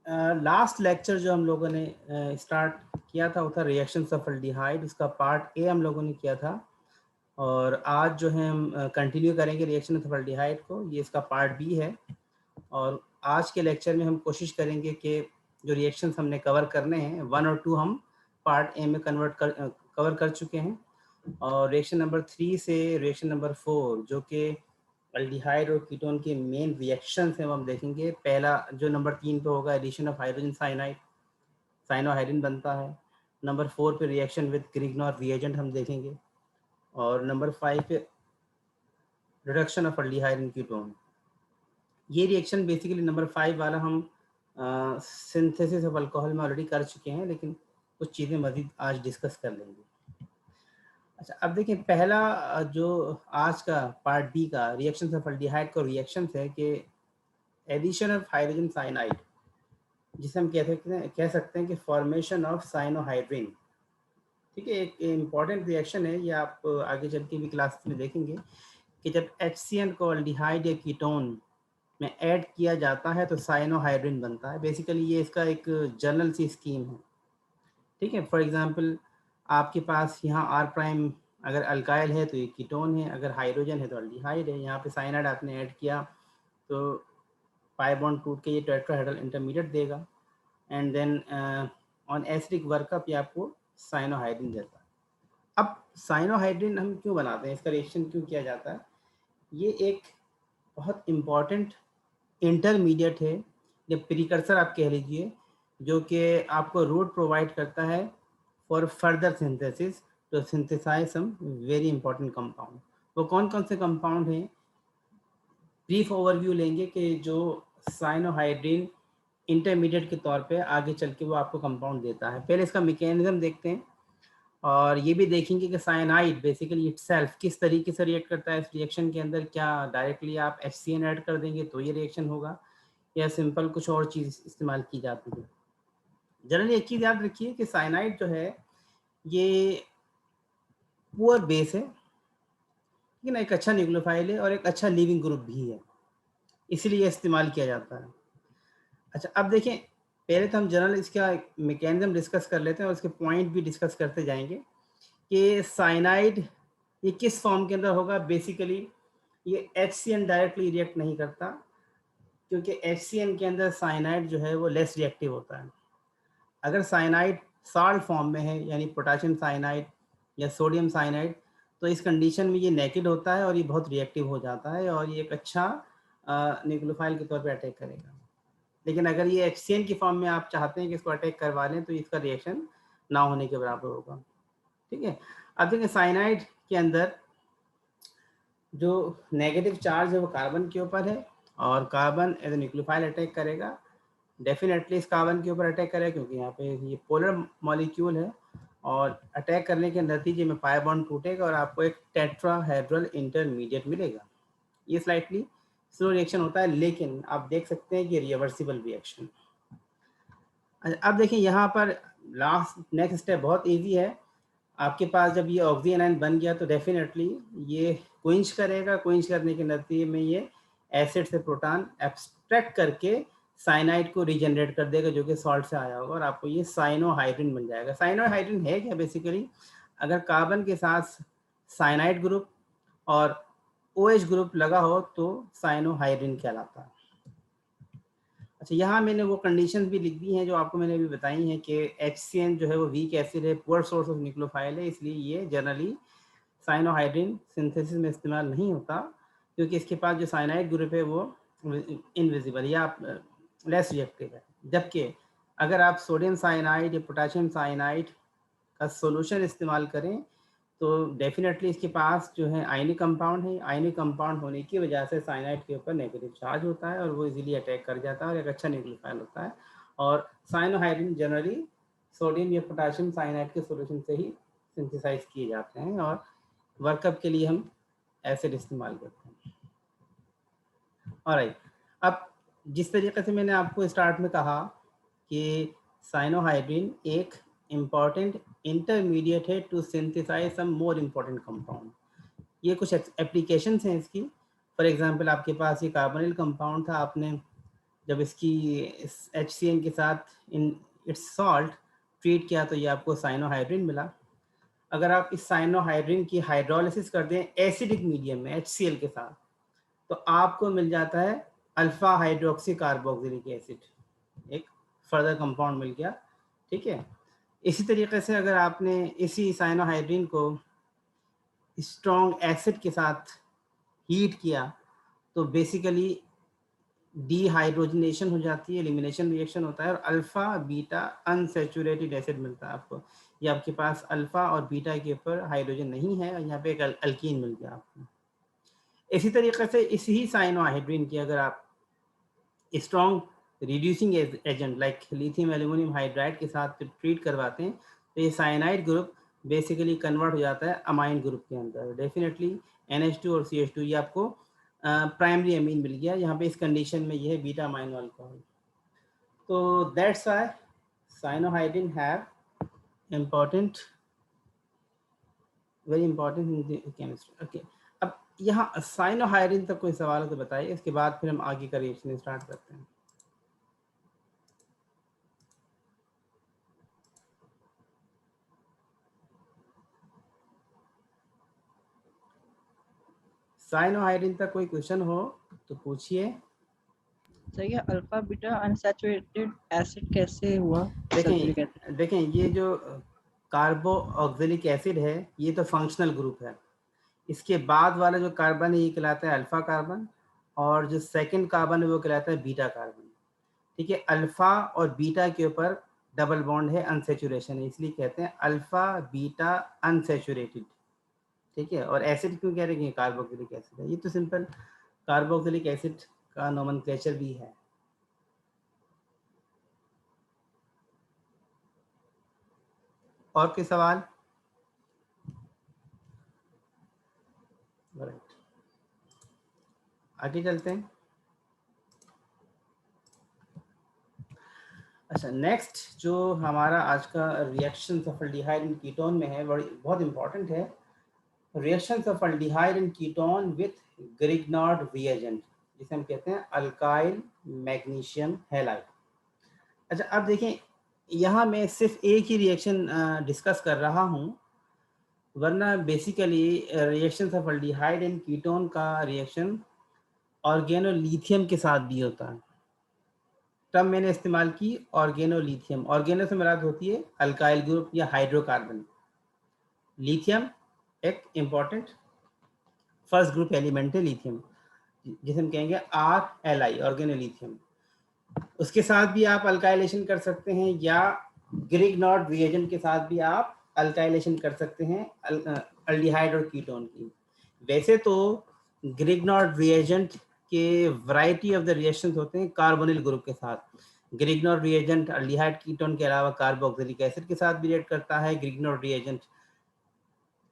Last lecture जो हम लोगों ने स्टार्ट किया था वो था रिएक्शंस ऑफ एल्डिहाइड, उसका पार्ट ए हम लोगों ने किया था। और आज जो है हम कंटिन्यू करेंगे रिएक्शन ऑफ एल्डिहाइड को, ये इसका पार्ट बी है। और आज के लेक्चर में हम कोशिश करेंगे कि जो रिएक्शंस हमने कवर करने हैं 1 और 2 हम पार्ट ए में कवर कर चुके हैं। और रिएक्शन नंबर 3 से रिएक्शन नंबर 4 जो कि एल्डिहाइड और कीटोन के मेन रिएक्शंस हैं वो हम देखेंगे। पहला जो नंबर 3 पे होगा addition of hydrogen cyanide, cyanohydrin बनता है। नंबर 4 पे रिएक्शन विद ग्रिग्नॉर रिएजेंट हम देखेंगे। और नंबर 5 पे reduction of aldehyde in ketone. ये रिएक्शन बेसिकली नंबर 5 वाला हम सिंथेसिस ऑफ अल्कोहल में ऑलरेडी कर चुके हैं, लेकिन कुछ चीज़ें मज़ीद आज डिस्कस कर लेंगे। अच्छा, अब देखिए पहला जो आज का पार्ट बी का रिएक्शन ऑफ एल्डिहाइड का रिएक्शन है कि एडिशन ऑफ हाइड्रोजन साइनाइड, जिसे हम कह सकते हैं कि फॉर्मेशन ऑफ साइनोहाइड्रिन। ठीक है, एक इम्पॉर्टेंट रिएक्शन है ये, आप आगे चल के भी क्लास में देखेंगे कि जब HCN को एल्डिहाइड या कीटोन में ऐड किया जाता है तो साइनोहाइड्रिन बनता है। बेसिकली ये इसका एक जनरल सी स्कीम है। ठीक है, फॉर एग्जांपल आपके पास यहाँ R प्राइम अगर अल्काइल है तो ये कीटोन है, अगर हाइड्रोजन है तो एल्डिहाइड है। यहाँ पे साइनाइड आपने ऐड किया तो पाई बॉन्ड टूट के ये टेट्राहेड्रल इंटरमीडिएट देगा, and then on acidic workup ये आपको साइनोहाइड्रिन देता है। अब साइनोहाइड्रिन हम क्यों बनाते हैं, इसका रिएक्शन क्यों किया जाता है? ये एक बहुत इम्पॉर्टेंट इंटरमीडिएट है या प्रीकर्सर आप कह लीजिए, जो कि आपको रूट प्रोवाइड करता है for further synthesis to synthesize some very important compound. वो कौन कौन से कंपाउंड हैं, ब्रीफ ओवरव्यू लेंगे कि जो साइनोहाइड्रिन इंटरमीडिएट के तौर पे आगे चल के वो आपको कंपाउंड देता है। पहले इसका मैकेनिज्म देखते हैं और ये भी देखेंगे कि साइनाइड बेसिकली इटसेल्फ किस तरीके से रिएक्ट करता है इस रिएक्शन के अंदर। क्या डायरेक्टली आप HCN ऐड कर देंगे तो ये रिएक्शन होगा, या सिंपल कुछ और चीज़ इस्तेमाल की जाती है। जनरली एक चीज़ याद रखिए कि साइनाइड जो है ये पुअर बेस है, लेकिन एक अच्छा न्यूक्लियोफाइल है और एक अच्छा लीविंग ग्रुप भी है, इसीलिए इस्तेमाल किया जाता है। अच्छा, अब देखें, पहले तो हम जनरल इसका मैकेनिज्म डिस्कस कर लेते हैं और उसके पॉइंट भी डिस्कस करते जाएंगे कि साइनाइड ये किस फॉर्म के अंदर होगा। बेसिकली ये HCN डायरेक्टली रिएक्ट नहीं करता, क्योंकि HCN के अंदर साइनाइड जो है वो लेस रिएक्टिव होता है। अगर साइनाइड साल्ट फॉर्म में है, यानी पोटाशियम साइनाइड या सोडियम साइनाइड, तो इस कंडीशन में ये नेकेड होता है और ये बहुत रिएक्टिव हो जाता है और ये एक अच्छा न्यूक्लियोफाइल के तौर पे अटैक करेगा। लेकिन अगर ये HCN की फॉर्म में आप चाहते हैं कि इसको अटैक करवा लें तो इसका रिएक्शन ना होने के बराबर होगा। ठीक है, अब देखिए साइनाइड के अंदर जो नेगेटिव चार्ज है वो कार्बन के ऊपर है, और carbon as a nucleophile attack करेगा। डेफिनेटली इस कार्बन के ऊपर अटैक करेगा क्योंकि यहाँ पे ये पोलर मॉलिक्यूल है, और अटैक करने के नतीजे में पाई बॉन्ड टूटेगा और आपको एक टेट्राहेड्रल इंटरमीडिएट मिलेगा। ये स्लाइटली स्लो रिएक्शन होता है, लेकिन आप देख सकते हैं कि रिवर्सिबल रिएक्शन। अब देखिए यहाँ पर लास्ट नेक्स्ट स्टेप बहुत इजी है। आपके पास जब ये ऑक्सीजन आयन बन गया तो डेफिनेटली ये क्विंच करेगा, क्विंच करने के नतीजे में ये एसिड से प्रोटॉन एब्स्ट्रैक्ट करके साइनाइड को रीजनरेट कर देगा, जो कि सॉल्ट से आया होगा, और आपको ये साइनोहाइड्रिन बन जाएगा। साइनोहाइड्रिन है क्या? बेसिकली अगर कार्बन के साथ साइनाइड ग्रुप और OH ग्रुप लगा हो तो साइनोहाइड्रिन कहलाता है। अच्छा, यहाँ मैंने वो कंडीशंस भी लिख दी हैं जो आपको मैंने अभी बताई हैं कि HCN जो है वो वीक एसिड है, पुअर सोर्स ऑफ न्यूक्लियोफाइल है, इसलिए ये जनरली साइनोहाइड्रिन सिंथेसिस में इस्तेमाल नहीं होता, क्योंकि इसके पास जो साइनाइड ग्रुप है वो इनविजिबल या लेस रिएक्टिव है। जबकि अगर आप सोडियम साइनाइड या पोटाशियम साइनाइड का सोल्यूशन इस्तेमाल करें तो डेफिनेटली इसके पास जो है आयनिक कंपाउंड है। आयनिक कंपाउंड होने की वजह से साइनाइड के ऊपर नेगेटिव चार्ज होता है और वो इजीली अटैक कर जाता है और एक अच्छा न्यूक्लियोफाइल होता है। और साइनोहाइड्रिन जनरली सोडियम या पोटाशियम साइनाइड के सोल्यूशन से ही सिंथेसाइज किए जाते हैं और वर्कअप के लिए हम एसिड इस्तेमाल करते हैं। ऑलराइट, अब जिस तरीके से मैंने आपको स्टार्ट में कहा कि साइनोहाइड्रिन एक इम्पॉर्टेंट इंटरमीडिएट है to synthesize some more important compound. ये कुछ एप्लीकेशंस हैं इसकी। फॉर एग्जांपल आपके पास ये कार्बोनिल कंपाउंड था, आपने जब इसकी HCN के साथ इन इट्स सॉल्ट ट्रीट किया तो ये आपको साइनोहाइड्रिन मिला। अगर आप इस साइनोहाइड्रिन की हाइड्रोलिसिस कर दें एसिडिक मीडियम में HCl के साथ, तो आपको मिल जाता है अल्फा हाइड्रोक्सी कार्बोक्सिलिक एसिड, एक फर्दर कंपाउंड मिल गया। ठीक है, इसी तरीके से अगर आपने इसी साइनोहाइड्रिन को स्ट्रॉन्ग एसिड के साथ हीट किया तो बेसिकली डीहाइड्रोजनेशन हो जाती है, एलिमिनेशन रिएक्शन होता है और अल्फा बीटा अनसैचुरेटेड एसिड मिलता है आपको। ये आपके पास अल्फा और बीटा के ऊपर हाइड्रोजन नहीं है और यहाँ पे एक अल्कीन मिल गया आपको। इसी तरीके से इसी साइनोहाइड्रिन की अगर आप strong reducing agent like lithium aluminium hydride के साथ ट्रीट करवाते हैं तो ये साइनाइड ग्रुप बेसिकली कन्वर्ट हो जाता है अमाइन ग्रुप के अंदर। डेफिनेटली NH2 और CH2 ये आपको प्राइमरी अमीन मिल गया। यहाँ पे इस कंडीशन में ये है बीटा अमाइनो अल्कोहल। तो that's why cyanohydrin have important, very important in chemistry. Okay, अब यहाँ साइनोहाइड्रिन तक कोई सवाल हो तो बताइए, इसके बाद फिर हम आगे का रिएक्शन स्टार्ट करते हैं। साइनोहाइड्रिन तक कोई क्वेश्चन हो तो पूछिए। सर ये अल्फा बीटा अनसैचुरेटेड एसिड कैसे हुआ? देखें ये जो कार्बोक्सिलिक एसिड है ये तो फंक्शनल ग्रुप है। इसके बाद वाला जो कार्बन है ये कहलाता है अल्फा कार्बन और जो सेकंड कार्बन है वो कहलाता है बीटा कार्बन। ठीक है, अल्फा और बीटा के ऊपर डबल बॉन्ड है, अनसेचुरेशन है, इसलिए कहते हैं अल्फा बीटा अनसेचुरेटेड। ठीक है, और एसिड क्यों कह रहे हैं? कार्बोक्सिलिक एसिड है, ये तो सिंपल कार्बोक्सिलिक एसिड का नोमेनक्लेचर भी है। और कोई सवाल? राइट, आगे चलते हैं। अच्छा, नेक्स्ट जो हमारा आज का reaction of aldehyde and ketone में है बहुत इंपॉर्टेंट है। Reactions of aldehyde and ketone with Grignard reagent, जिसे हम कहते हैं अल्काइल मैग्नीशियम हैलाइड। अच्छा, अब देखें यहाँ मैं सिर्फ एक ही रिएक्शन डिस्कस कर रहा हूँ, वरना basically reactions of aldehyde and ketone का रिएक्शन ऑर्गेनोलिथियम के साथ भी होता है। तब मैंने इस्तेमाल की ऑर्गेनोलिथियम। ऑर्गेनो से मुराद होती है अल्काइल ग्रुप या हाइड्रोकार्बन। लिथियम एक इंपॉर्टेंट फर्स्ट ग्रुप एलिमेंट है लिथियम, जिसे हम कहेंगे RLI ऑर्गेनोलिथियम। उसके साथ भी आप अल्काइलेशन कर सकते हैं या ग्रिग्नॉर्ड रिएजेंट के साथ भी आप अल्काइलेशन कर सकते हैं एल्डिहाइड और कीटोन की। वैसे तो ग्रिग्नॉर्ड रिएजेंट के वैरायटी ऑफ द रिएक्शंस होते हैं कार्बोनिल ग्रुप के साथ। ग्रिग्नॉर्ड रिएजेंट एल्डिहाइड कीटोन के अलावा कार्बोक्सिलिक एसिड के साथ भी रिएक्ट करता है, ग्रिग्नॉर्ड रिएजेंट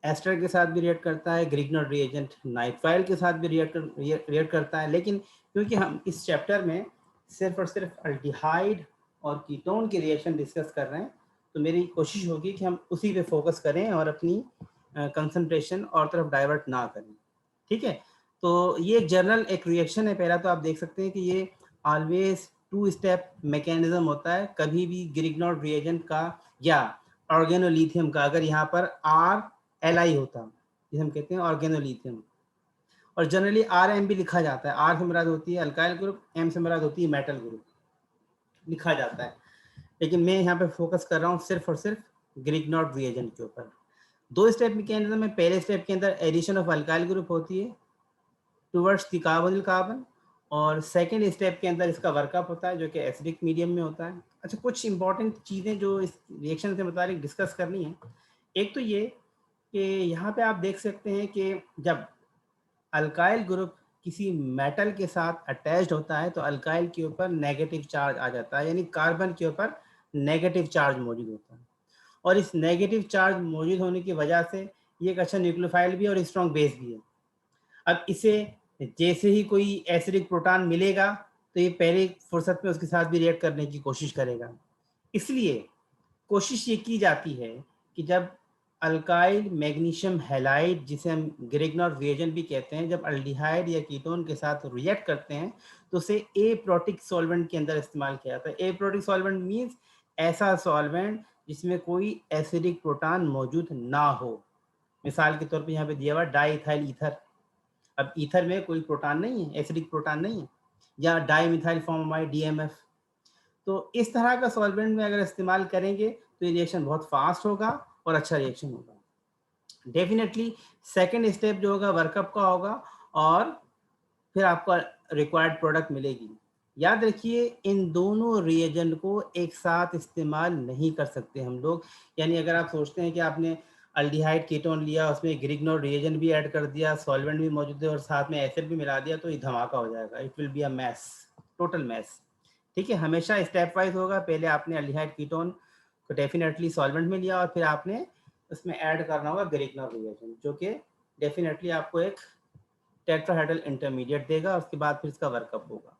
एस्टर के साथ भी रिएक्ट करता है, ग्रिग्नॉर्ड रिएजेंट नाइट्राइल के साथ भी रिएक्ट करता है। लेकिन क्योंकि हम इस चैप्टर में सिर्फ और सिर्फ एल्डिहाइड और कीटोन के रिएक्शन डिस्कस कर रहे हैं, तो मेरी कोशिश होगी कि हम उसी पे फोकस करें और अपनी कंसंट्रेशन और तरफ डाइवर्ट ना करें। ठीक है, तो ये जनरल एक रिएक्शन है। पहला तो आप देख सकते हैं कि ये ऑलवेज 2 स्टेप मैकेनिज्म होता है। कभी भी ग्रिग्नॉर्ड रिएजेंट का या ऑर्गेनोलिथियम का अगर यहाँ पर RLI होता, जिसे हम कहते हैं ऑर्गेनोलिथियम, और जनरली RM भी लिखा जाता है। R से मुराद होती है अल्काइल ग्रुप, M से मुराद होती है मेटल ग्रुप, लिखा जाता है। लेकिन मैं यहाँ पे फोकस कर रहा हूँ सिर्फ और सिर्फ ग्रिग्नॉर्ड रिएजेंट के ऊपर। 2 स्टेप मैकेनिज्म में, पहले स्टेप के अंदर एडिशन ऑफ अल्काइल ग्रुप होती है टुवर्ड्स द कार्बोनिल कार्बन, और सेकेंड स्टेप के अंदर इसका वर्कअप होता है जो कि एसिडिक मीडियम में होता है। अच्छा, कुछ इंपॉर्टेंट चीज़ें जो इस रिएक्शन से मुताबिक डिस्कस करनी है। एक तो ये कि यहाँ पे आप देख सकते हैं कि जब अल्काइल ग्रुप किसी मेटल के साथ अटैच्ड होता है तो अल्काइल के ऊपर नेगेटिव चार्ज आ जाता है, यानी कार्बन के ऊपर नेगेटिव चार्ज मौजूद होता है। और इस नेगेटिव चार्ज मौजूद होने की वजह से ये एक अच्छा न्यूक्लियोफाइल भी है और स्ट्रॉन्ग बेस भी है। अब इसे जैसे ही कोई एसिडिक प्रोटॉन मिलेगा तो ये पहले फुर्सत में उसके साथ भी रिएक्ट करने की कोशिश करेगा। इसलिए कोशिश ये की जाती है कि जब अल्काइल मैग्नीशियम हैलाइड, जिसे हम ग्रिग्नॉर रिएजेंट भी कहते हैं, जब अल्डिहाइड या कीटोन के साथ रिएक्ट करते हैं तो उसे एप्रोटिक सॉल्वेंट के अंदर इस्तेमाल किया जाता है। एप्रोटिक सॉल्वेंट मींस ऐसा सॉल्वेंट जिसमें कोई एसिडिक प्रोटॉन मौजूद ना हो। मिसाल के तौर पे यहाँ पे दिया हुआ डाईइथाइल ईथर। अब ईथर में कोई प्रोटॉन नहीं है, एसिडिक प्रोटॉन नहीं है, या डाईमिथाइल फॉर्मामाइड डीएमएफ। तो इस तरह का सॉल्वेंट में अगर इस्तेमाल करेंगे तो ये रिएक्शन बहुत फास्ट होगा और अच्छा रिएक्शन होगा। डेफिनेटली सेकेंड स्टेप जो होगा वर्कअप का होगा और फिर आपको रिक्वायर्ड प्रोडक्ट मिलेगी। याद रखिए इन दोनों रिएजेंट को एक साथ इस्तेमाल नहीं कर सकते हम लोग। यानी अगर आप सोचते हैं कि आपने अल्डिहाइड कीटोन लिया, उसमें ग्रिग्नॉर रिएजेंट भी ऐड कर दिया, सॉल्वेंट भी मौजूद है और साथ में एसिड भी मिला दिया, तो ये धमाका हो जाएगा। It will be a mess, total mess. ठीक है, हमेशा स्टेप वाइज होगा। पहले आपने अल्डिहाइड कीटोन को डेफिनेटली सॉल्वेंट में लिया और फिर आपने उसमें ऐड करना होगा ग्रिग्नॉर रिएजेंट, जो कि डेफिनेटली आपको एक टेट्राहेड्रल इंटरमीडिएट देगा। उसके बाद फिर इसका वर्कअप होगा।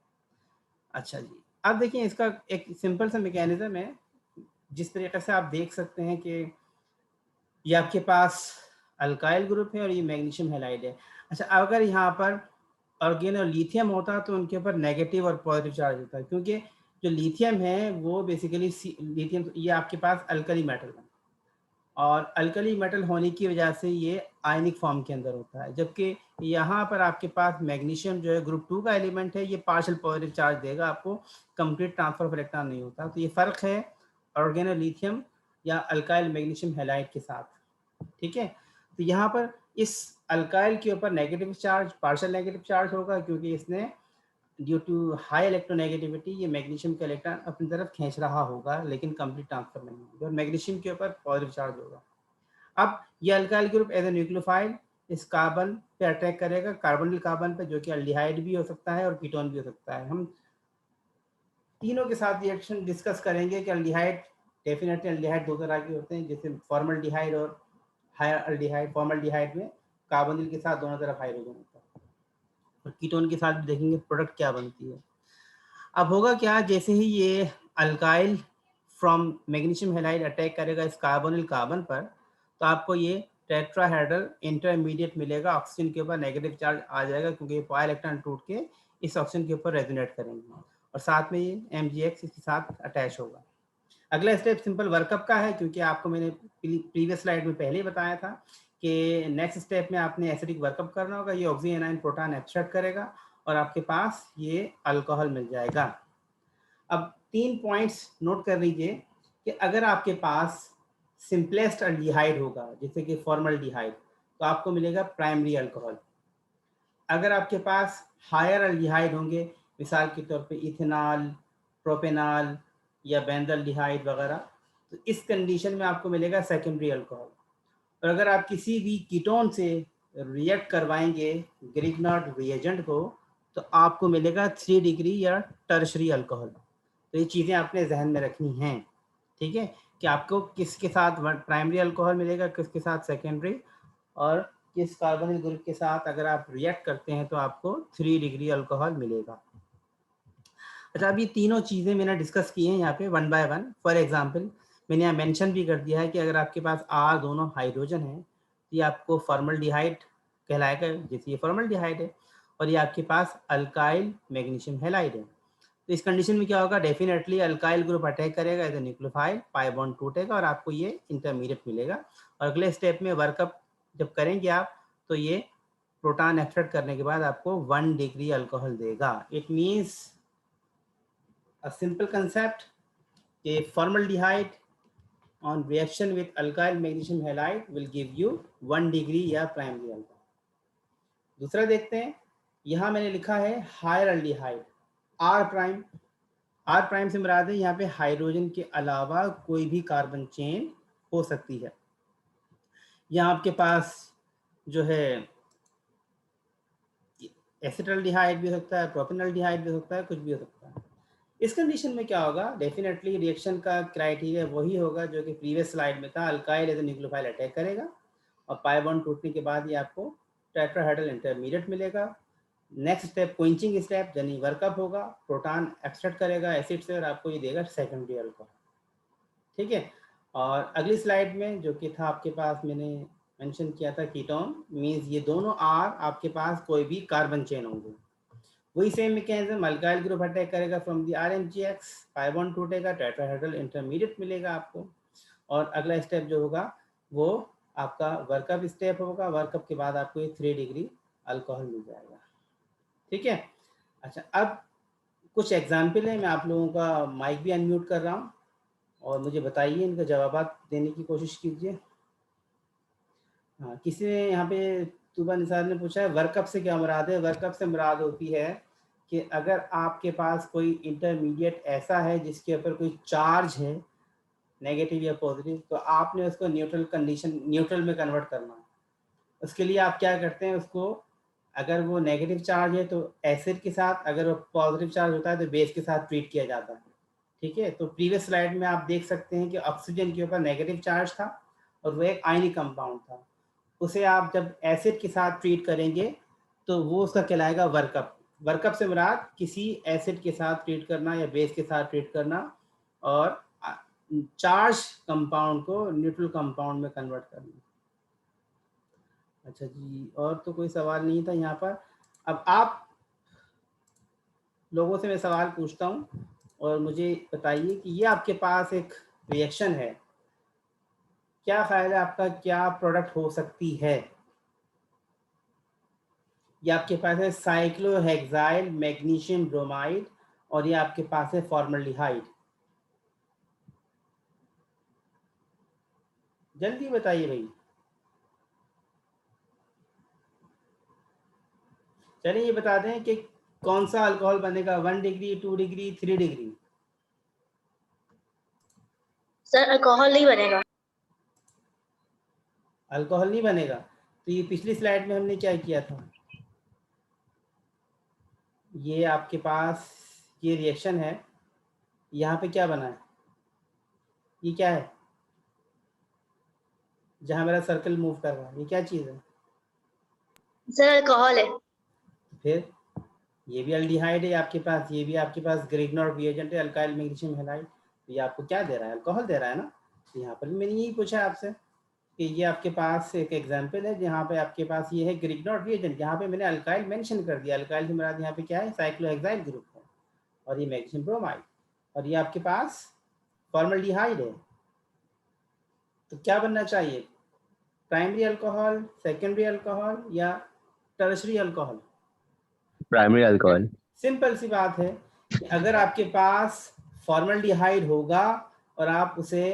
अच्छा जी, अब देखिए इसका एक सिंपल सा मैकेनिज्म है। जिस तरीके से आप देख सकते हैं कि ये आपके पास अल्काइल ग्रुप है और ये मैग्नीशियम हैलाइड है। अच्छा, अगर यहाँ पर ऑर्गेनो लिथियम होता तो उनके ऊपर नेगेटिव और पॉजिटिव चार्ज होता है, क्योंकि जो लिथियम है वो बेसिकली लिथियम, ये आपके पास अल्कली मेटल है और अल्कली मेटल होने की वजह से ये आयनिक फॉर्म के अंदर होता है। जबकि यहाँ पर आपके पास मैग्नीशियम जो है ग्रुप 2 का एलिमेंट है, ये पार्शियल पॉजिटिव चार्ज देगा आपको, कंप्लीट ट्रांसफर ऑफ इलेक्ट्रॉन नहीं होता। तो ये फ़र्क है ऑर्गेनो लिथियम या अल्काइल मैग्नीशियम हैलाइड के साथ। ठीक है, तो यहाँ पर इस अल्काइल के ऊपर negative charge, partial negative charge होगा, क्योंकि इसने ड्यू टू हाई इलेक्ट्रोनेगेटिविटी ये मैग्नीशियम का इलेक्ट्रॉन अपनी तरफ खींच रहा होगा, लेकिन कंप्लीट ट्रांसफर नहीं होगा और मैग्नीशियम के ऊपर पॉजिटिव चार्ज होगा। अब ये alkyl group as a nucleophile इस कार्बन पे अटैक करेगा, कार्बोनिल कार्बन पे, जो कि अल्डिहाइड भी हो सकता है और कीटोन भी हो सकता है। हम तीनों के साथ रिएक्शन डिस्कस करेंगे कि अल्डिहाइड, डेफिनेटली अल्डिहाइड दो तरह के होते हैं, जैसे फॉर्मल्डिहाइड और हायर अल्डिहाइड। फॉर्मल्डिहाइड में कार्बोनिल के साथ दोनों तरफ हाइड्रोजन होता है और कीटोन के साथ भी देखेंगे प्रोडक्ट क्या बनती है। अब होगा क्या, जैसे ही ये alkyl from magnesium halide attack करेगा इस कार्बोनिल कार्बन पर, तो आपको ये टेट्राहेड्रल इंटरमीडिएट मिलेगा। ऑक्सीजन के ऊपर नेगेटिव चार्ज आ जाएगा, क्योंकि ये पाई इलेक्ट्रॉन टूट के इस ऑक्सीजन के ऊपर रेजोनेट करेंगे और साथ में ये MgX इसके साथ अटैच होगा। अगला स्टेप सिंपल वर्कअप का है, क्योंकि आपको मैंने प्रीवियस स्लाइड में पहले ही बताया था कि नेक्स्ट स्टेप में आपने एसिडिक वर्कअप करना होगा। ये ऑक्सीजन आयन प्रोटॉन एक्सट्रैक्ट करेगा और आपके पास ये अल्कोहल मिल जाएगा। अब 3 पॉइंट्स नोट कर लीजिए कि अगर आपके पास सिंपलेस्ट अल्डिहाइड होगा, जैसे कि फॉर्मल्डिहाइड, तो आपको मिलेगा प्राइमरी अल्कोहल। अगर आपके पास हायर अल्डिहाइड होंगे, मिसाल के तौर पे इथेनॉल, प्रोपेनॉल या बेंजल्डिहाइड वगैरह, तो इस कंडीशन में आपको मिलेगा सेकेंडरी अल्कोहल। और अगर आप किसी भी कीटोन से रिएक्ट करवाएंगे ग्रिग्नॉर्ड रिएजेंट को, तो आपको मिलेगा 3 डिग्री या टर्शरी अल्कोहल। तो ये चीज़ें आपने जहन में रखनी हैं। ठीक है, कि आपको किसके साथ प्राइमरी अल्कोहल मिलेगा, किसके साथ सेकेंडरी, और किस कार्बोनिल ग्रुप के साथ अगर आप रिएक्ट करते हैं तो आपको 3 डिग्री अल्कोहल मिलेगा। अच्छा, अब ये तीनों चीज़ें मैंने डिस्कस की हैं यहाँ पे one by one. For example मैंने यहाँ मेंशन भी कर दिया है कि अगर आपके पास R दोनों हाइड्रोजन है तो ये आपको फॉर्मल्डिहाइड कहलाएगा, जैसे ये फॉर्मल्डिहाइड है, और ये आपके पास अल्काइल मैग्नीशियम हैलाइड है। तो इस कंडीशन में क्या होगा, डेफिनेटली अल्काइल ग्रुप अटैक करेगा as a nucleophile, pi bond टूटेगा और आपको ये इंटरमीडिएट मिलेगा। और अगले स्टेप में वर्कअप जब करेंगे आप, तो ये प्रोटॉन एक्सट्रैक्ट करने के बाद आपको 1 डिग्री अल्कोहल देगा। It means a simple concept, a formaldehyde on reaction with alkyl magnesium halide will give you 1 degree या प्राइमरी अल्कोहल। दूसरा देखते हैं, यहाँ मैंने लिखा है higher aldehyde R prime. R prime से मुराद है यहाँ पे हाइड्रोजन के अलावा कोई भी कार्बन चेन हो सकती है। यहाँ आपके पास जो है एसिटल्डिहाइड भी हो सकता है, प्रोपेनल्डिहाइड भी हो सकता है, कुछ भी हो सकता है। इस कंडीशन में क्या होगा, डेफिनेटली रिएक्शन का क्राइटेरिया वही होगा जो कि प्रीवियस स्लाइड में था। Alkyl as a nucleophile attack करेगा और पाई बॉन्ड टूटने के बाद ये आपको टेट्राहेड्रल इंटरमीडिएट मिलेगा। नेक्स्ट स्टेप क्विंचिंग स्टेप, यानी वर्कअप होगा, प्रोटॉन एक्सट्रैक्ट करेगा एसिड से और आपको ये देगा सेकेंडरी अल्कोहल। ठीक है, और अगली स्लाइड में जो कि था आपके पास, मैंने मेंशन किया था कीटोन मींस ये दोनों आर आपके पास कोई भी कार्बन चेन होंगे। वही same mechanism, alkyl group attack करेगा from the RMGX, pi bond टूटेगा, टेट्राहेड्रल इंटरमीडिएट मिलेगा आपको। और अगला स्टेप जो होगा वो आपका वर्कअप स्टेप होगा। वर्कअप के बाद आपको ये 3 डिग्री अल्कोहल मिल जाएगा। ठीक है। अच्छा, अब कुछ एग्जाम्पल है, मैं आप लोगों का माइक भी अनम्यूट कर रहा हूँ और मुझे बताइए, इनका जवाब देने की कोशिश कीजिए। हाँ, किसी ने यहाँ पे तुबा निसार ने पूछा है वर्कअप से क्या मुराद है। वर्कअप से मुराद होती है कि अगर आपके पास कोई इंटरमीडिएट ऐसा है जिसके ऊपर कोई चार्ज है नेगेटिव या पॉजिटिव, तो आपने उसको न्यूट्रल कंडीशन, न्यूट्रल में कन्वर्ट करना है। उसके लिए आप क्या करते हैं, उसको अगर वो नेगेटिव चार्ज है तो एसिड के साथ, अगर वो पॉजिटिव चार्ज होता है तो बेस के साथ ट्रीट किया जाता है। ठीक है। तो प्रीवियस स्लाइड में आप देख सकते हैं कि ऑक्सीजन के ऊपर नेगेटिव चार्ज था और वो एक आयनिक कंपाउंड था। उसे आप जब एसिड के साथ ट्रीट करेंगे तो वो उसका कहलाएगा वर्कअप। वर्कअप से मुराद किसी एसिड के साथ ट्रीट करना या बेस के साथ ट्रीट करना और चार्ज कंपाउंड को न्यूट्रल कंपाउंड में कन्वर्ट करना। अच्छा जी, और तो कोई सवाल नहीं था यहाँ पर। अब आप लोगों से मैं सवाल पूछता हूँ और मुझे बताइए कि ये आपके पास एक रिएक्शन है, क्या ख्याल है आपका, क्या प्रोडक्ट हो सकती है। ये आपके पास है साइक्लोहेक्साइल मैग्नीशियम ब्रोमाइड और ये आपके पास है फॉर्मल्डिहाइड। जल्दी बताइए भाई। चलिए ये बता दें कि कौन सा अल्कोहल बनेगा, 1 degree, 2 degree, 3 degree. Sir alcohol नहीं बनेगा। अल्कोहल नहीं बनेगा। तो ये पिछली स्लाइड में हमने क्या किया था, ये आपके पास ये रिएक्शन है, यहाँ पे क्या बना है, ये क्या है जहाँ मेरा सर्कल मूव कर रहा है, ये क्या चीज़ है। सर अल्कोहल है। फिर ये भी अल्डिहाइड है आपके पास, ये भी आपके पास ग्रिग्नॉर्ड रिएजेंट है, अल्काइल मैग्नीशियम हैलाइड। तो ये आपको क्या दे रहा है, अल्कोहल दे रहा है ना। तो यहाँ पर भी मैंने यही पूछा आपसे कि ये आपके पास एक एग्जांपल है जहाँ पे आपके पास ये है ग्रिग्नॉर्ड रिएजेंट, यहाँ पे मैंने अल्काइल मेंशन कर दिया। अल्काइल से मुराद यहाँ पे क्या है, साइक्लोहेक्साइल ग्रुप है और ये मैग्नीशियम ब्रोमाइड, और ये आपके पास फॉर्मल्डिहाइड है। तो क्या बनना चाहिए, प्राइमरी अल्कोहल, सेकेंडरी अल्कोहल या tertiary alcohol. Primary alcohol. Simple सी बात है कि अगर आपके पास फॉर्मल्डिहाइड होगा और आप उसे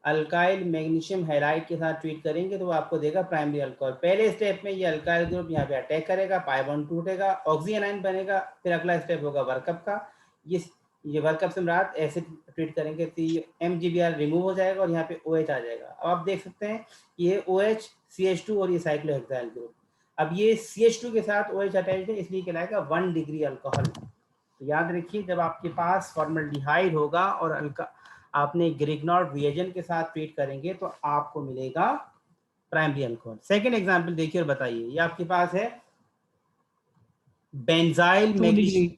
अल्काइल मैग्नीशियम हैलाइड के साथ ट्रीट करेंगे तो वो आपको देगा प्राइमरी अल्कोहल। पहले स्टेप में ये अल्काइल ग्रुप यहाँ पे अटैक करेगा, पाई बॉन्ड टूटेगा, ऑक्सीजन बनेगा। फिर अगला स्टेप होगा वर्कअप का। ये वर्कअप से मुराद एसिड ट्रीट करेंगे तो ये MgBr रिमूव हो जाएगा और यहाँ पे OH आ जाएगा। अब आप देख सकते हैं ये OH, CH2 और ये साइक्लोहेक्साइल ग्रुप। अब ये CH2 के साथ OH अटैच्ड है इसलिए कहलाएगा 1 डिग्री अल्कोहल। तो याद रखिए जब आपके पास फॉर्मल्डिहाइड होगा और आपने ग्रिग्नॉर्ड रिएजेंट के साथ ट्रीट करेंगे तो आपको मिलेगा प्राइमरी अल्कोहल। सेकेंड एग्जाम्पल देखिए और बताइए, ये आपके पास है बेंजाइल मैग्नीशियम,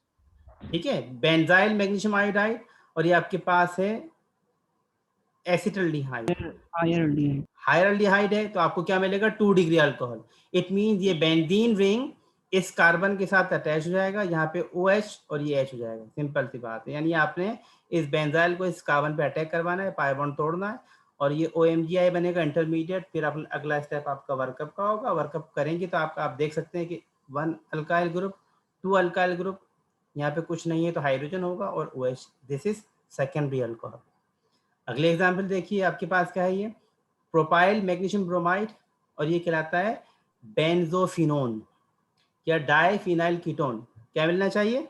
ठीक है, बेंजाइल मैग्नीशियम आयोडाइड, और ये आपके पास है एसिटल्डिहाइड, हायरल्डिहाइड है। तो आपको क्या मिलेगा, 2 डिग्री अल्कोहल। इट मींस ये बेंजीन रिंग इस कार्बन के साथ अटैच हो जाएगा, यहाँ पे OH और ये H हो जाएगा। सिंपल सी बात है, यानी आपने इस बेंजाइल को इस कार्बन पे अटैक करवाना है, पाई बॉन्ड तोड़ना है और ये OMGI बनेगा इंटरमीडिएट। फिर अगला स्टेप आपका वर्कअप का होगा। वर्कअप करेंगे तो आप देख सकते हैं कि 1 अल्काइल ग्रुप, 2 अल्काइल ग्रुप, यहाँ पे कुछ नहीं है तो हाइड्रोजन होगा और OH। This is secondary alcohol. अगले एग्जाम्पल देखिए, आपके पास क्या है, ये प्रोपाइल मैग्नीशियम ब्रोमाइड और ये कहलाता है बेंजोफिनोन या डाइफिनाइल कीटोन। क्या मिलना चाहिए,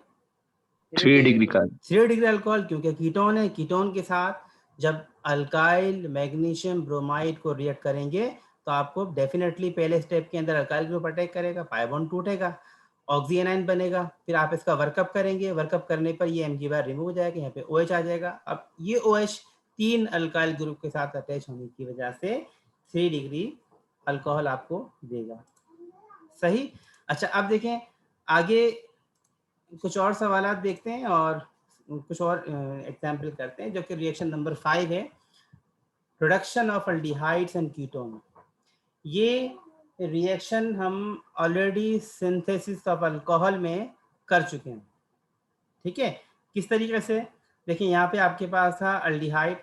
3 डिग्री का 3 डिग्री अल्कोहल, क्योंकि कीटोन है। कीटोन के साथ जब अल्काइल मैग्नीशियम ब्रोमाइड को रिएक्ट करेंगे तो आपको डेफिनेटली पहले स्टेप के अंदर अल्काइल ग्रुप अटैक करेगा, पाई बॉन्ड टूटेगा, ऑक्सीजन आयन बनेगा। फिर आप इसका वर्कअप करेंगे, वर्कअप करने पर ये MgBr रिमूव हो जाएगा, यहाँ पे OH आ जाएगा। अब ये OH 3 अल्काइल ग्रुप के साथ अटैच होने की वजह से 3 डिग्री अल्कोहल आपको देगा। सही। अच्छा, अब देखें आगे कुछ और सवाल देखते हैं और कुछ और एग्जाम्पल करते हैं, जो कि रिएक्शन नंबर 5 है। Production of aldehydes and ketone. ये रिएक्शन हम ऑलरेडी सिंथेसिस ऑफ अल्कोहल में कर चुके हैं, ठीक है। किस तरीके से, देखिए यहाँ पे आपके पास था अल्डिहाइड,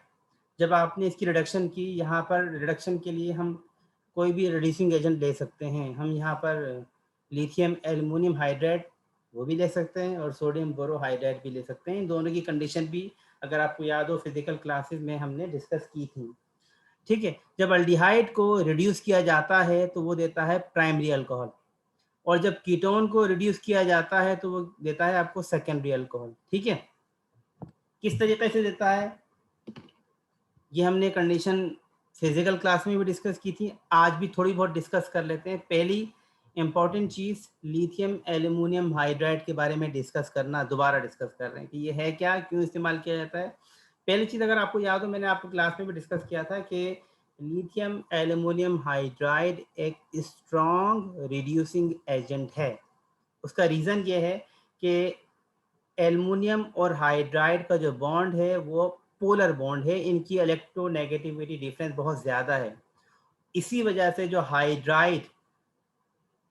जब आपने इसकी रिडक्शन की, यहाँ पर रिडक्शन के लिए हम कोई भी रिड्यूसिंग एजेंट ले सकते हैं। हम यहाँ पर लिथियम एल्युमिनियम हाइड्राइड वो भी ले सकते हैं और सोडियम बोरोहाइड्राइड भी ले सकते हैं। दोनों की कंडीशन भी अगर आपको याद हो फिजिकल क्लासेस में हमने डिस्कस की थी, ठीक है। जब अल्डिहाइड को रिड्यूस किया जाता है तो वो देता है प्राइमरी अल्कोहल, और जब कीटोन को रिड्यूस किया जाता है तो वो देता है आपको सेकेंडरी अल्कोहल, ठीक है। किस तरीके से देता है ये हमने कंडीशन फिजिकल क्लास में भी डिस्कस की थी, आज भी थोड़ी बहुत डिस्कस कर लेते हैं। पहली इंपॉर्टेंट चीज लिथियम एल्युमिनियम हाइड्राइड के बारे में डिस्कस करना, दोबारा डिस्कस कर रहे हैं कि ये है क्या, क्यों इस्तेमाल किया जाता है। पहली चीज अगर आपको याद हो, मैंने आपको क्लास में भी डिस्कस किया था कि लिथियम एल्युमिनियम हाइड्राइड एक स्ट्रॉन्ग रिड्यूसिंग एजेंट है। उसका रीजन ये है कि एल्युमिनियम और हाइड्राइड का जो बॉन्ड है वो पोलर बॉन्ड है, इनकी इलेक्ट्रोनेगेटिविटी डिफरेंस बहुत ज़्यादा है। इसी वजह से जो हाइड्राइड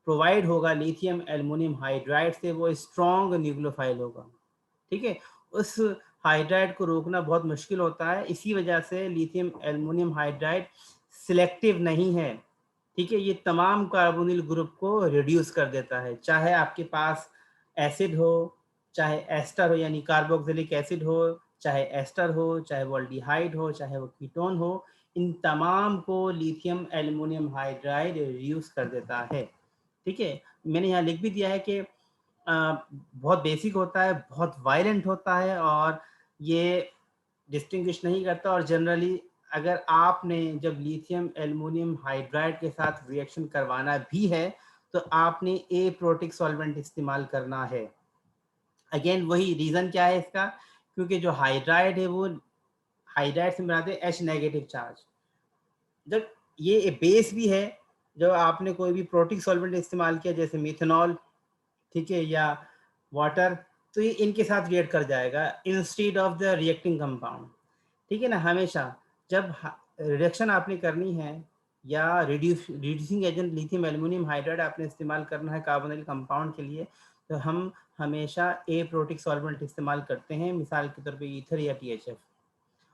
प्रोवाइड होगा लिथियम एल्युमिनियम हाइड्राइड से वो स्ट्रॉन्ग न्यूक्लियोफाइल होगा, ठीक है। उस हाइड्राइड को रोकना बहुत मुश्किल होता है, इसी वजह से लिथियम एल्युमिनियम हाइड्राइड सिलेक्टिव नहीं है, ठीक है। ये तमाम कार्बोनिल ग्रुप को रिड्यूस कर देता है, चाहे आपके पास एसिड हो, चाहे एस्टर हो यानी कार्बोक्सिलिक एसिड हो, चाहे एस्टर हो, चाहे वो अल्डिहाइड हो, चाहे वो कीटोन हो, इन तमाम को लिथियम एल्युमिनियम हाइड्राइड रिड्यूस कर देता है, ठीक है। मैंने यहाँ लिख भी दिया है कि बहुत बेसिक होता है, बहुत वायलेंट होता है और ये डिस्टिंग्विश नहीं करता। और जनरली अगर आपने जब लिथियम एल्युमिनियम हाइड्राइड के साथ रिएक्शन करवाना भी है तो आपने एप्रोटिक सॉल्वेंट इस्तेमाल करना है। अगेन वही रीज़न क्या है इसका, क्योंकि जो हाइड्राइड है वो हाइड्राइड से बनाते हैं H नेगेटिव चार्ज। जब ये बेस भी है, जब आपने कोई भी प्रोटिक सॉल्वेंट इस्तेमाल किया जैसे मिथेनॉल, ठीक है, या वाटर, तो ये इनके साथ रिएक्ट कर जाएगा instead of the reacting compound, ठीक है ना। हमेशा जब रिडक्शन आपने करनी है या reducing agent lithium aluminium hydride आपने इस्तेमाल करना है कार्बोनिल कंपाउंड के लिए, तो हम हमेशा एप्रोटिक सॉल्वेंट इस्तेमाल करते हैं, मिसाल के तौर पे ईथर या THF।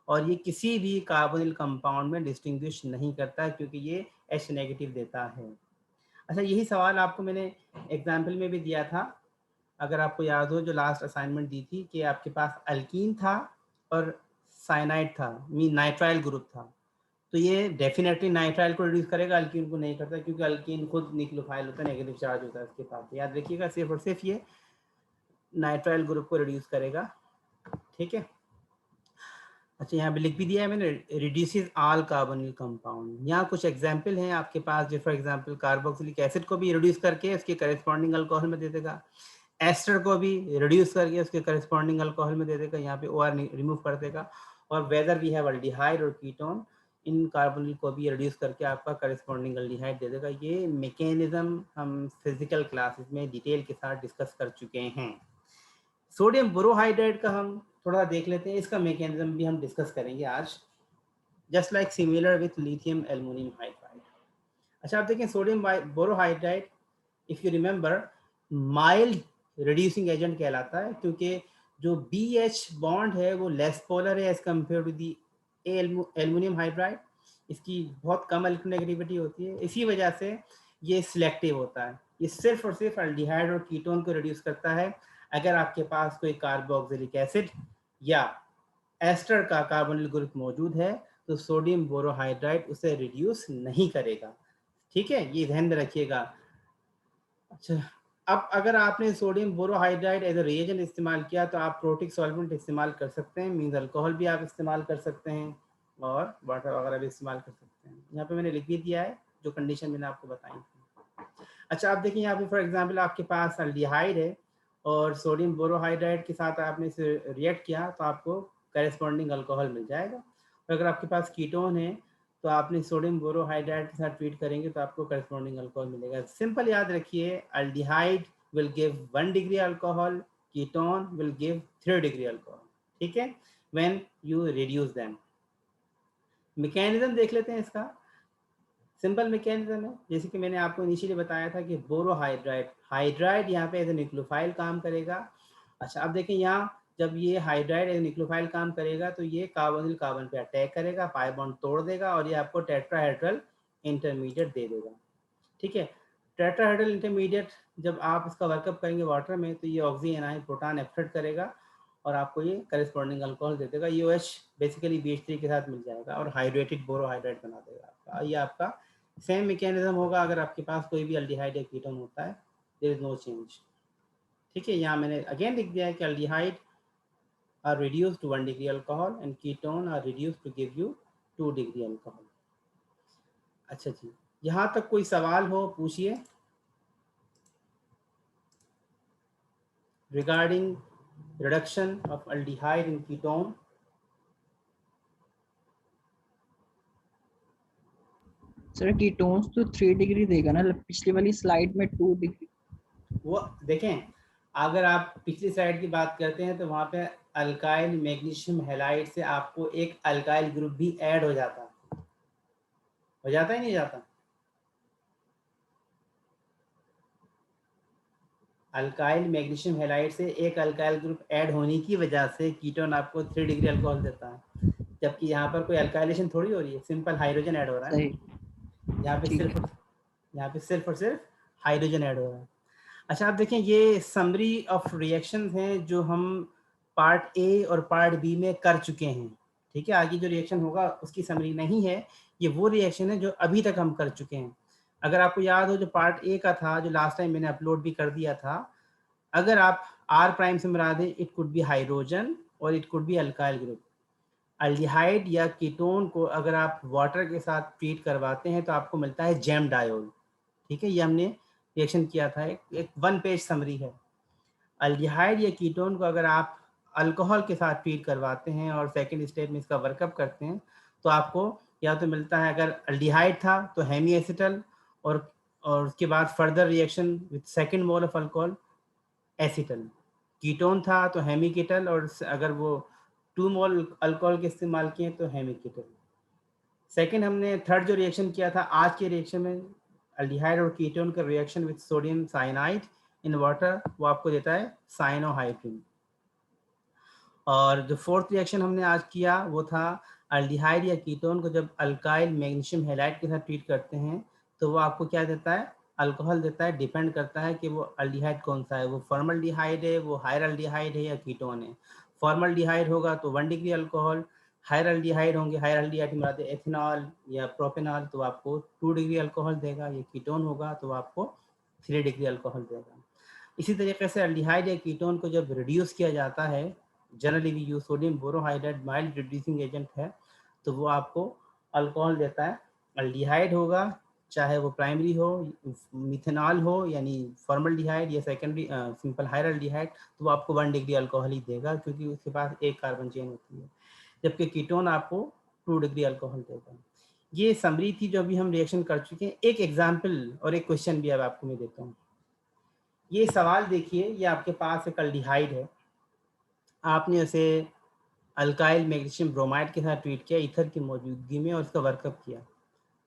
और ये किसी भी कार्बोनिल कंपाउंड में डिस्टिंग्विश नहीं करता है क्योंकि ये H नेगेटिव देता है। अच्छा, यही सवाल आपको मैंने एग्जाम्पल में भी दिया था, अगर आपको याद हो, जो लास्ट असाइनमेंट दी थी कि आपके पास अल्कीन था और साइनाइड था, मीन नाइट्राइल ग्रुप था, तो ये डेफिनेटली नाइट्राइल को रिड्यूस करेगा, अल्कीन को नहीं करता, क्योंकि अल्कीन खुद न्यूक्लियोफाइल होता है, नेगेटिव चार्ज होता है उसके पास। याद रखिएगा, सिर्फ और सिर्फ ये नाइट्राइल ग्रुप को रिड्यूस करेगा, ठीक है। अच्छा, यहाँ पे लिख भी दिया है मैंने, रिड्यूसेस ऑल कार्बोनिल कंपाउंड। यहाँ कुछ एग्जांपल हैं आपके पास, जो फॉर एग्जांपल कार्बोक्सिलिक एसिड को भी रिड्यूस करके उसके करेस्पॉन्डिंग अल्कोहल में दे देगा, एस्टर को भी रिड्यूस करके उसके करेस्पॉन्डिंग अल्कोहल में दे देगा, यहाँ पे OR रिमूव कर देगा। और वेदर वी हैव अल्डिहाइड और कीटोन, इन कार्बोनिल को भी रिड्यूस करके आपका करेस्पॉन्डिंग अल्डिहाइड दे देगा। ये मैकेनिज्म हम फिजिकल क्लासेस में डिटेल के साथ डिस्कस कर चुके हैं। सोडियम बोरोहाइड्राइड का हम थोड़ा देख लेते हैं, इसका मैकेनिज्म भी हम डिस्कस करेंगे आज, just like similar with lithium aluminium hydride. अच्छा, आप देखें sodium borohydride, if you remember, mild reducing agent कहलाता है क्योंकि जो BH बॉन्ड है वो लेस पोलर है as compare to the aluminium hydride, इसकी बहुत कम इलेक्ट्रोनेगेटिविटी होती है, इसी वजह से ये सिलेक्टिव होता है। ये सिर्फ और सिर्फ अल्डिहाइड और कीटोन को रिड्यूस करता है। अगर आपके पास कोई कार्बोक्सिलिक एसिड या एस्टर का कार्बोनिल ग्रुप मौजूद है तो सोडियम बोरोहाइड्राइड उसे रिड्यूस नहीं करेगा, ठीक है, ये ध्यान में रखिएगा। अच्छा, अब अगर आपने sodium borohydride as a reagent इस्तेमाल किया तो आप प्रोटिक सॉल्वेंट इस्तेमाल कर सकते हैं, मीन्स अल्कोहल भी आप इस्तेमाल कर सकते हैं और वाटर वगैरह भी इस्तेमाल कर सकते हैं। यहाँ पे मैंने लिख भी दिया है जो कंडीशन मैंने आपको बताई थी। अच्छा, आप देखिए यहाँ पे फॉर एग्जांपल आपके पास अल्डिहाइड है और सोडियम बोरोहाइड्राइड के साथ आपने इसे रिएक्ट किया तो आपको करेस्पॉन्डिंग अल्कोहल मिल जाएगा। और अगर आपके पास कीटोन है तो आपने सोडियम बोरोहाइड्राइड के साथ ट्रीट करेंगे तो आपको करेस्पॉन्डिंग अल्कोहल मिलेगा। सिंपल याद रखिए, aldehyde will give 1 degree alcohol, ketone will give 3 degree alcohol, ठीक है, when you reduce them. Mechanism देख लेते हैं इसका। सिंपल मैकेनिज्म है, जैसे कि मैंने आपको इनिशियली बताया था कि बोरोहाइड्राइड, हाइड्राइड यहाँ पे एज ए न्यूक्लियोफाइल काम करेगा। अच्छा अब देखें यहाँ जब ये हाइड्राइड एज न्यूक्लियोफाइल काम करेगा तो ये कार्बोनिल कार्बन पे अटैक करेगा, पाई बॉन्ड तोड़ देगा और ये आपको टेट्राहेड्रल इंटरमीडिएट दे देगा। ठीक है, टेट्राहेड्रल इंटरमीडिएट जब आप इसका वर्कअप करेंगे वाटर में तो ये ऑक्सीजन आयन प्रोटॉन एक्सेप्ट करेगा और आपको ये करस्पॉन्डिंग अल्कोहल दे देगा। ये OH बेसिकली BH3 के साथ मिल जाएगा और हाइड्रेटेड बोरोहाइड्राइड बना देगा आपका। ये आपका सेम मैकेनिज्म होगा अगर आपके पास कोई भी अल्डिहाइड या कीटोन होता है, देयर इज नो चेंज। ठीक है, यहाँ मैंने अगेन लिख दिया है कि aldehyde are reduced to 1 degree alcohol and ketone are reduced to give you 2 degree alcohol. अच्छा जी, यहाँ तक कोई सवाल हो पूछिए regarding reduction of aldehyde in ketone. Sir ketones तो 3 डिग्री देगा ना, पिछली वाली स्लाइड में 2 डिग्री। वो देखें, अगर आप पिछली स्लाइड की बात करते हैं तो वहाँ पे अल्काइल मैग्नीशियम हैलाइड से आपको एक अल्काइल ग्रुप भी ऐड हो जाता ही नहीं जाता। अल्काइल मैग्नीशियम हैलाइड से एक अल्काइल ग्रुप ऐड होने की वजह से कीटोन आपको 3 डिग्री अल्कोहल देता है, जबकि यहाँ पर कोई अल्काइलेशन थोड़ी हो रही है, सिंपल हाइड्रोजन ऐड हो रहा है। यहाँ पे सिर्फ और सिर्फ हाइड्रोजन ऐड हो रहा है। अच्छा आप देखें, ये समरी ऑफ रिएक्शंस हैं जो हम पार्ट ए और पार्ट बी में कर चुके हैं। ठीक है, आगे जो रिएक्शन होगा उसकी समरी नहीं है, ये वो रिएक्शन है जो अभी तक हम कर चुके हैं। अगर आपको याद हो जो पार्ट ए का था, जो लास्ट टाइम मैंने अपलोड भी कर दिया था, अगर आप R प्राइम से मिला दें, इट कुड बी हाइड्रोजन और it could be alkyl group. Aldehyde या कीटोन को अगर आप वाटर के साथ ट्रीट करवाते हैं तो आपको मिलता है जैम डायोल। ठीक है, ये हमने रिएक्शन किया था, एक 1 पेज समरी है। अल्डिहाइड या कीटोन को अगर आप अल्कोहल के साथ ट्रीट करवाते हैं और सेकेंड स्टेप में इसका वर्कअप करते हैं तो आपको या तो मिलता है, अगर अल्डिहाइड था तो हेमी एसिटल और उसके बाद further reaction with second mole of alcohol acetal. Ketone था तो हेमी कीटल और अगर वो 2 मोल अल्कोहल के इस्तेमाल किए तो हेमी कीटल। सेकेंड हमने थर्ड जो रिएक्शन किया था आज के रिएक्शन में, अल्डिहाइड और कीटोन का reaction with sodium cyanide in water, वो आपको देता है साइनोहाइड्रिन। और जो फोर्थ रिएक्शन हमने आज किया वो था अल्डिहाइड या कीटोन को जब अल्काइल मैग्नीशियम हैलाइड के साथ ट्रीट करते हैं तो वो आपको क्या देता है, अल्कोहल देता है। डिपेंड करता है कि वो अल्डिहाइड कौन सा है, वो फॉर्मल्डिहाइड है, वो हायरल्डिहाइड है या कीटोन है। फॉर्मल्डिहाइड होगा तो 1 डिग्री अल्कोहल, हायरल्डिहाइड होंगे, हायरल्डिहाइड में एथेनॉल या प्रोपेनॉल तो आपको 2 डिग्री अल्कोहल देगा। ये कीटोन होगा तो आपको 3 डिग्री अल्कोहल देगा। इसी तरीके से अल्डिहाइड या कीटोन को जब रिड्यूस किया जाता है, generally we use sodium borohydride, mild reducing agent है, तो वो आपको अल्कोहल देता है। अल्डिहाइड होगा चाहे वो प्राइमरी हो, मिथेनॉल हो यानी फॉर्मल्डिहाइड या सेकेंडरी सिंपल हायरल्डिहाइड, तो वो आपको 1 डिग्री अल्कोहल ही देगा क्योंकि उसके पास एक कार्बन चेन होती है, जबकि कीटोन आपको 2 डिग्री अल्कोहल देगा। ये समरी थी जो अभी हम रिएक्शन कर चुके हैं। एक एग्जाम्पल और एक क्वेश्चन भी अब आपको मैं देता हूँ। ये सवाल देखिए, ये आपके पास एक अल्डिहाइड है, आपने उसे अल्काइल मैग्नीशियम ब्रोमाइड के साथ ट्रीट किया ईथर की मौजूदगी में और उसका वर्कअप किया,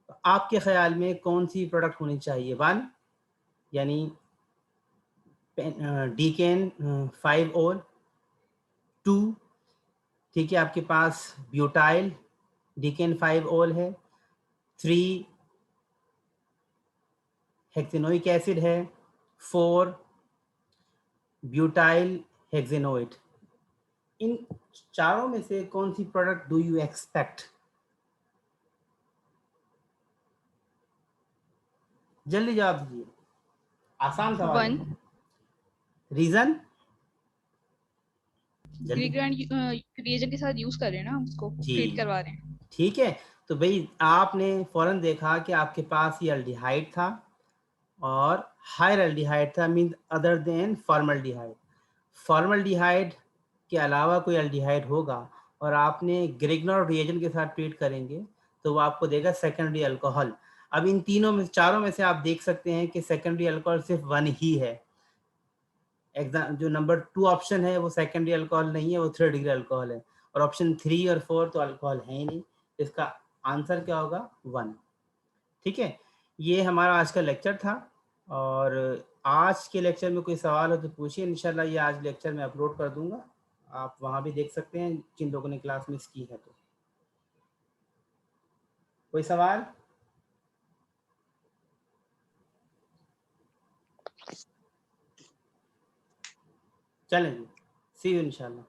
तो आपके ख्याल में कौन सी प्रोडक्ट होनी चाहिए? 1 यानी डीकेन 5 ओल, 2 ठीक है आपके पास ब्यूटाइल डीकेन 5 ओल है, 3 हेक्सेनोइक एसिड है, 4 ब्यूटाइल हेक्सेनोइड। इन चारों में से कौन सी प्रोडक्ट डू यू एक्सपेक्ट? जल्दी जवाब दीजिए, आसान सवाल है। रीजन? रिएजेंट के साथ यूज कर रहे हैं ना, हम उसको ट्रीट करवा रहे हैं। ठीक है, तो भाई आपने फौरन देखा कि आपके पास ये अल्डिहाइड था और हायर अल्डिहाइड था, mean other than formaldehyde. Formaldehyde के अलावा कोई अल्डिहाइड होगा और आपने ग्रिग्नर रिएजेंट के साथ ट्रीट करेंगे तो वो आपको देगा सेकेंडरी अल्कोहल। अब इन तीनों में चारों में से आप देख सकते हैं कि सेकेंडरी अल्कोहल सिर्फ 1 ही है। एग्जाम जो नंबर 2 ऑप्शन है वो सेकेंडरी अल्कोहल नहीं है, वो 3rd डिग्री अल्कोहल है, और ऑप्शन 3 और 4 तो अल्कोहल है ही नहीं। इसका आंसर क्या होगा 1। ठीक है, ये हमारा आज का लेक्चर था। और आज के लेक्चर में कोई सवाल हो तो पूछिए, इंशाल्लाह ये आज लेक्चर में अपलोड कर दूंगा, आप वहाँ भी देख सकते हैं जिन लोगों ने क्लास मिस की है। तो कोई सवाल? चलें जी, सी यू इंशाल्लाह।